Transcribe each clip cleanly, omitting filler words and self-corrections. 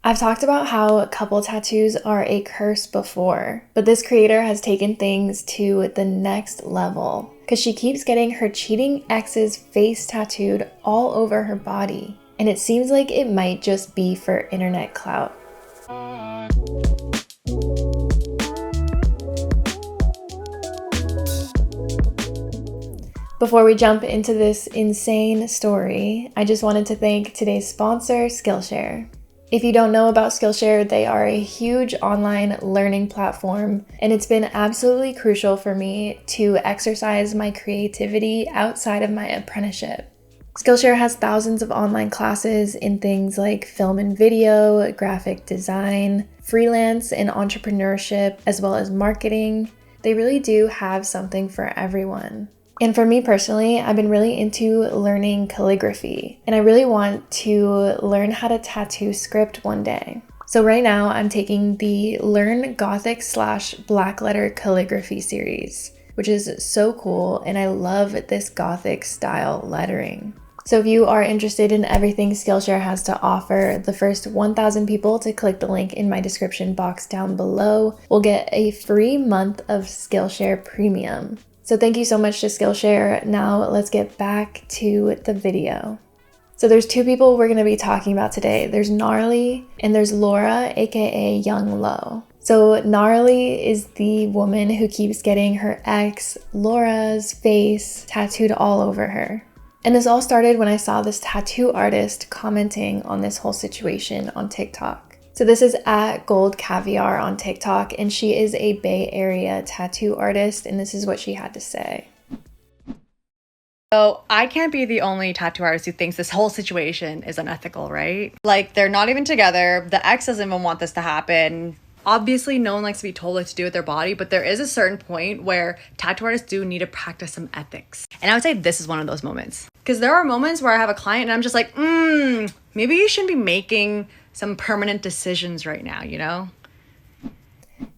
I've talked about how couple tattoos are a curse before, but this creator has taken things to the next level because she keeps getting her cheating ex's face tattooed all over her body, and it seems like it might just be for internet clout. Before we jump into this insane story, I just wanted to thank today's sponsor, Skillshare. If you don't know about Skillshare, they are a huge online learning platform, and it's been absolutely crucial for me to exercise my creativity outside of my apprenticeship. Skillshare has thousands of online classes in things like film and video, graphic design, freelance and entrepreneurship, as well as marketing. They really do have something for everyone. And for me personally, I've been really into learning calligraphy, and I really want to learn how to tattoo script one day. So right now I'm taking the Learn Gothic / Black Letter Calligraphy series, which is so cool, and I love this Gothic style lettering. So if you are interested in everything Skillshare has to offer, the first 1,000 people to click the link in my description box down below will get a free month of Skillshare Premium. So thank you so much to Skillshare. Now let's get back to the video. So there's two people we're going to be talking about today. There's Gnarly and there's Laura, aka Young Lo. So Gnarly is the woman who keeps getting her ex, Laura's face tattooed all over her. And this all started when I saw this tattoo artist commenting on this whole situation on TikTok. So this is at Gold Caviar on TikTok, and she is a Bay Area tattoo artist, and this is what she had to say. So I can't be the only tattoo artist who thinks this whole situation is unethical, right? Like, they're not even together. The ex doesn't even want this to happen. Obviously, no one likes to be told what to do with their body, but there is a certain point where tattoo artists do need to practice some ethics. And I would say this is one of those moments. Because there are moments where I have a client and I'm just like, maybe you shouldn't be making some permanent decisions right now, you know?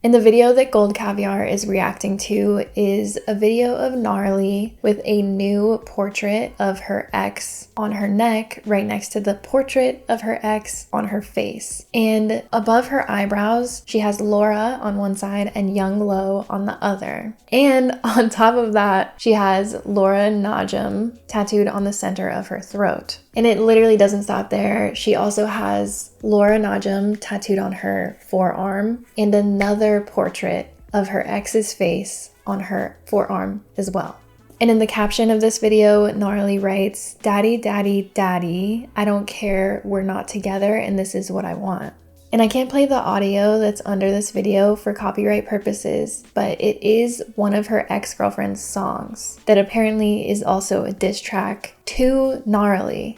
And the video that Gold Caviar is reacting to is a video of Gnarly with a new portrait of her ex on her neck, right next to the portrait of her ex on her face. And above her eyebrows, she has Laura on one side and Young Lo on the other. And on top of that, she has Laura Najm tattooed on the center of her throat. And it literally doesn't stop there. She also has Laura Najm tattooed on her forearm and another portrait of her ex's face on her forearm as well. And in the caption of this video, Gnarly writes, "Daddy, daddy, daddy, I don't care, we're not together and this is what I want." And I can't play the audio that's under this video for copyright purposes, but it is one of her ex-girlfriend's songs that apparently is also a diss track to Gnarly.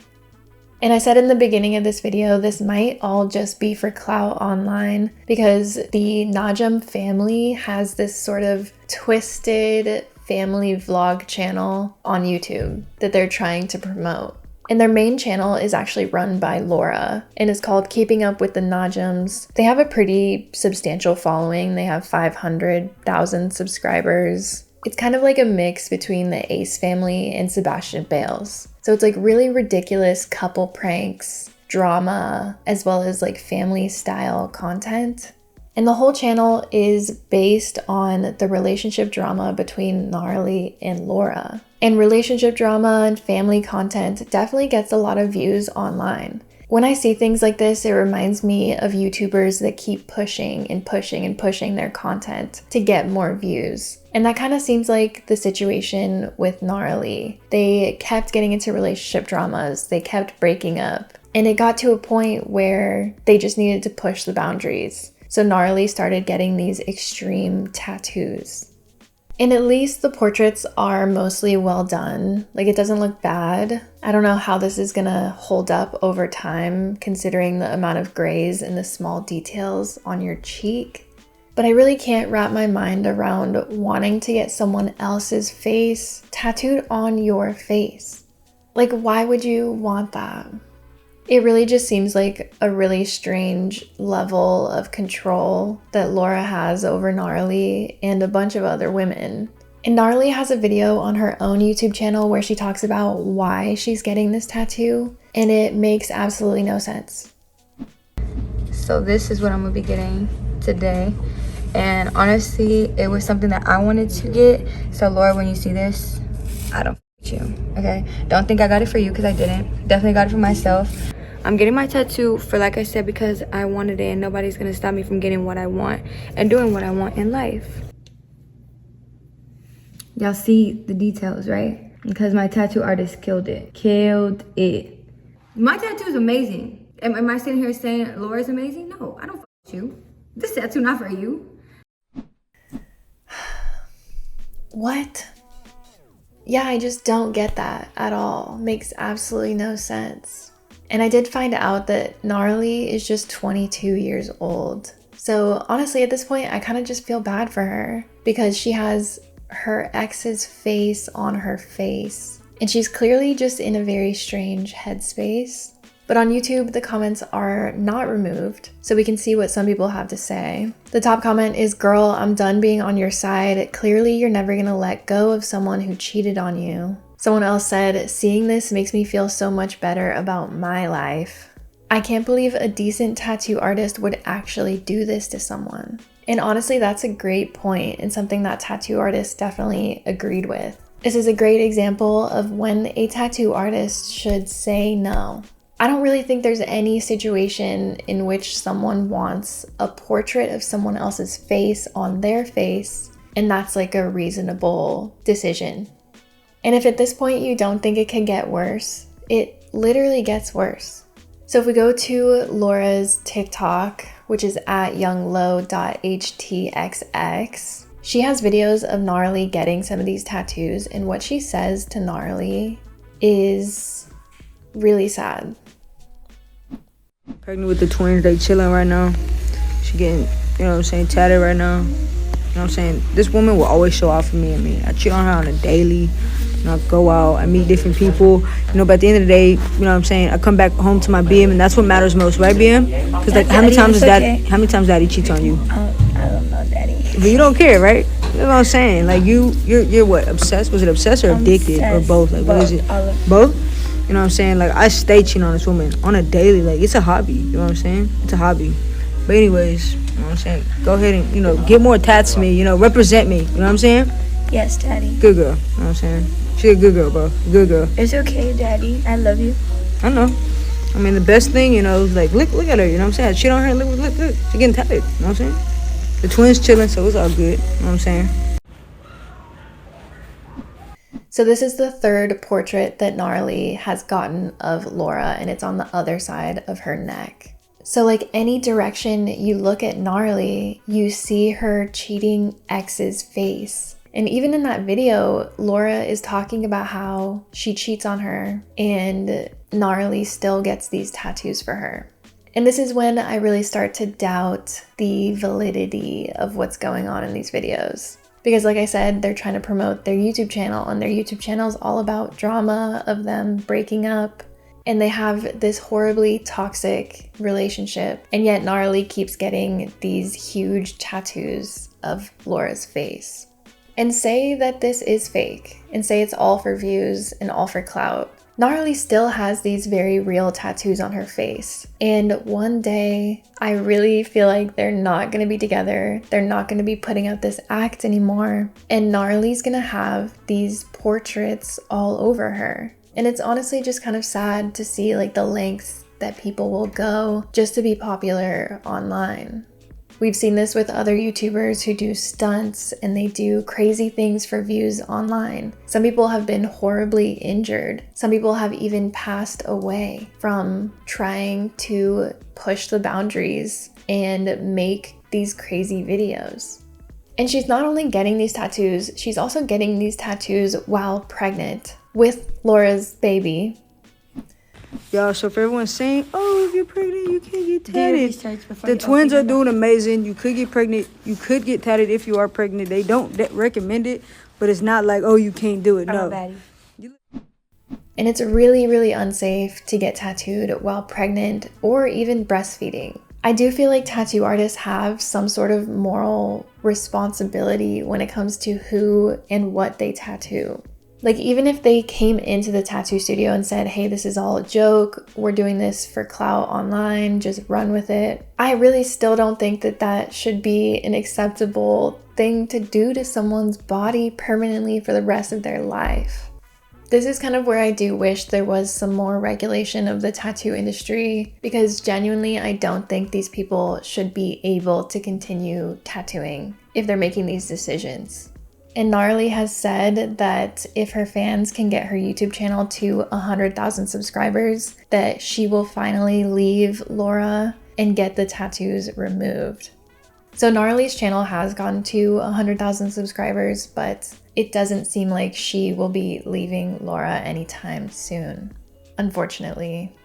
And I said in the beginning of this video, this might all just be for clout online because the Najm family has this sort of twisted family vlog channel on YouTube that they're trying to promote. And their main channel is actually run by Laura and is called Keeping Up with the Najms. They have a pretty substantial following. They have 500,000 subscribers. It's kind of like a mix between the Ace family and Sebastian Bales. So it's like really ridiculous couple pranks, drama, as well as like family style content. And the whole channel is based on the relationship drama between Gnarly and Laura. And relationship drama and family content definitely gets a lot of views online. When I see things like this, it reminds me of YouTubers that keep pushing and pushing and pushing their content to get more views. And that kind of seems like the situation with Gnarly. They kept getting into relationship dramas, they kept breaking up, and it got to a point where they just needed to push the boundaries. So Gnarly started getting these extreme tattoos. And at least the portraits are mostly well done. Like, it doesn't look bad. I don't know how this is gonna hold up over time considering the amount of grays and the small details on your cheek. But I really can't wrap my mind around wanting to get someone else's face tattooed on your face. Like, why would you want that? It really just seems like a really strange level of control that Laura has over Gnarly and a bunch of other women. And Gnarly has a video on her own YouTube channel where she talks about why she's getting this tattoo, and it makes absolutely no sense. So this is what I'm gonna be getting today. And honestly, it was something that I wanted to get. So Laura, when you see this, I don't f you, okay? Don't think I got it for you, because I didn't. Definitely got it for myself. I'm getting my tattoo for, like I said, because I wanted it, and nobody's gonna stop me from getting what I want and doing what I want in life. Y'all see the details, right? Because my tattoo artist killed it. Killed it. My tattoo is amazing. Am I sitting here saying Laura's amazing? No, I don't f with you. This tattoo not for you. What? Yeah, I just don't get that at all. Makes absolutely no sense. And I did find out that Gnarly is just 22 years old. So honestly, at this point, I kind of just feel bad for her because she has her ex's face on her face. And she's clearly just in a very strange headspace. But on YouTube, the comments are not removed, so we can see what some people have to say. The top comment is, "Girl, I'm done being on your side. Clearly, you're never gonna let go of someone who cheated on you." Someone else said, "Seeing this makes me feel so much better about my life. I can't believe a decent tattoo artist would actually do this to someone." And honestly, that's a great point and something that tattoo artists definitely agreed with. This is a great example of when a tattoo artist should say no. I don't really think there's any situation in which someone wants a portrait of someone else's face on their face, and that's like a reasonable decision. And if at this point you don't think it can get worse, it literally gets worse. So if we go to Laura's TikTok, which is at younglow.htxx, she has videos of Gnarly getting some of these tattoos, and what she says to Gnarly is really sad. Pregnant with the twins, they chilling right now. She getting, you know what I'm saying, tatted right now. You know what I'm saying? This woman will always show out for me. I cheat on her on a daily. You know, I go out, I meet different people. You know, but at the end of the day, you know what I'm saying, I come back home to my BM, and that's what matters most, right, BM? Because like, how many times daddy cheats on you? I don't know, daddy. But you don't care, right? You know what I'm saying? Like, you're what, obsessed? Was it obsessed or addicted? Or both? Like, what is it? Both? You know what I'm saying? Like, I stay cheating on this woman on a daily. Like, it's a hobby. You know what I'm saying? It's a hobby. But anyways, you know what I'm saying? Go ahead and, you know, get more tats to me. You know, represent me. You know what I'm saying? Yes, daddy. Good girl. You know what I'm saying? She's a good girl, bro. Good girl. It's okay, daddy. I love you. I know. I mean, the best thing, you know, is like, look at her. You know what I'm saying? I shit on her. Look. She's getting tatted. You know what I'm saying? The twins chilling, so it's all good. You know what I'm saying? So this is the third portrait that Gnarly has gotten of Laura, and it's on the other side of her neck. So like any direction you look at Gnarly, you see her cheating ex's face. And even in that video, Laura is talking about how she cheats on her and Gnarly still gets these tattoos for her. And this is when I really start to doubt the validity of what's going on in these videos. Because like I said, they're trying to promote their YouTube channel, and their YouTube channel is all about drama of them breaking up. And they have this horribly toxic relationship. And yet Gnarly keeps getting these huge tattoos of Laura's face. And say that this is fake, and say it's all for views and all for clout. Gnarly still has these very real tattoos on her face. And one day, I really feel like they're not gonna be together. They're not gonna be putting out this act anymore. And Gnarly's gonna have these portraits all over her. And it's honestly just kind of sad to see like the lengths that people will go just to be popular online. We've seen this with other YouTubers who do stunts and they do crazy things for views online. Some people have been horribly injured. Some people have even passed away from trying to push the boundaries and make these crazy videos. And she's not only getting these tattoos, she's also getting these tattoos while pregnant with Laura's baby. Y'all, so if everyone's saying, oh, if you're pregnant, you can't get tatted. The twins are doing amazing. You could get pregnant. You could get tatted if you are pregnant. They don't recommend it, but it's not like, oh, you can't do it. No. And it's really, really unsafe to get tattooed while pregnant or even breastfeeding. I do feel like tattoo artists have some sort of moral responsibility when it comes to who and what they tattoo. Like, even if they came into the tattoo studio and said, hey, this is all a joke, we're doing this for clout online, just run with it, I really still don't think that that should be an acceptable thing to do to someone's body permanently for the rest of their life. This is kind of where I do wish there was some more regulation of the tattoo industry, because genuinely I don't think these people should be able to continue tattooing if they're making these decisions. And Gnarly has said that if her fans can get her YouTube channel to 100,000 subscribers, that she will finally leave Laura and get the tattoos removed. So Gnarly's channel has gone to 100,000 subscribers, but it doesn't seem like she will be leaving Laura anytime soon, unfortunately.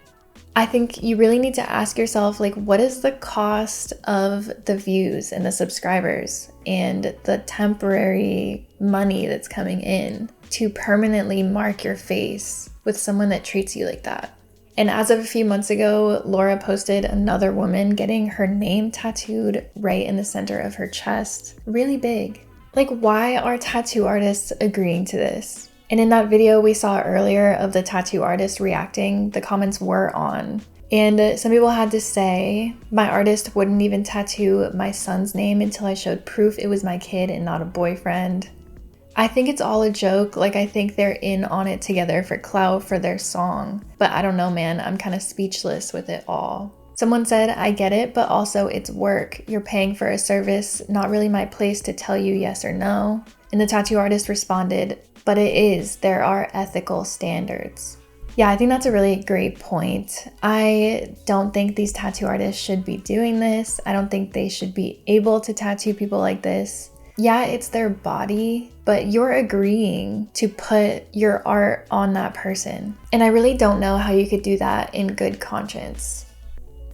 I think you really need to ask yourself, like, what is the cost of the views and the subscribers and the temporary money that's coming in to permanently mark your face with someone that treats you like that? And as of a few months ago, Laura posted another woman getting her name tattooed right in the center of her chest, really big. Like, why are tattoo artists agreeing to this? And in that video we saw earlier of the tattoo artist reacting, the comments were on. And some people had to say, my artist wouldn't even tattoo my son's name until I showed proof it was my kid and not a boyfriend. I think it's all a joke. Like, I think they're in on it together for clout for their song. But I don't know, man, I'm kind of speechless with it all. Someone said, I get it, but also it's work. You're paying for a service, not really my place to tell you yes or no. And the tattoo artist responded, but it is, there are ethical standards. Yeah, I think that's a really great point. I don't think these tattoo artists should be doing this. I don't think they should be able to tattoo people like this. Yeah, it's their body, but you're agreeing to put your art on that person. And I really don't know how you could do that in good conscience.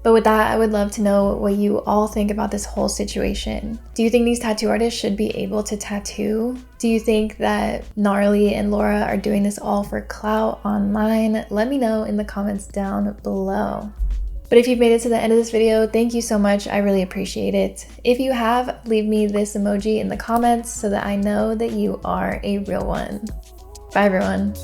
But with that, I would love to know what you all think about this whole situation. Do you think these tattoo artists should be able to tattoo? Do you think that Gnarly and Laura are doing this all for clout online? Let me know in the comments down below. But if you've made it to the end of this video, thank you so much. I really appreciate it. If you have, leave me this emoji in the comments so that I know that you are a real one. Bye, everyone.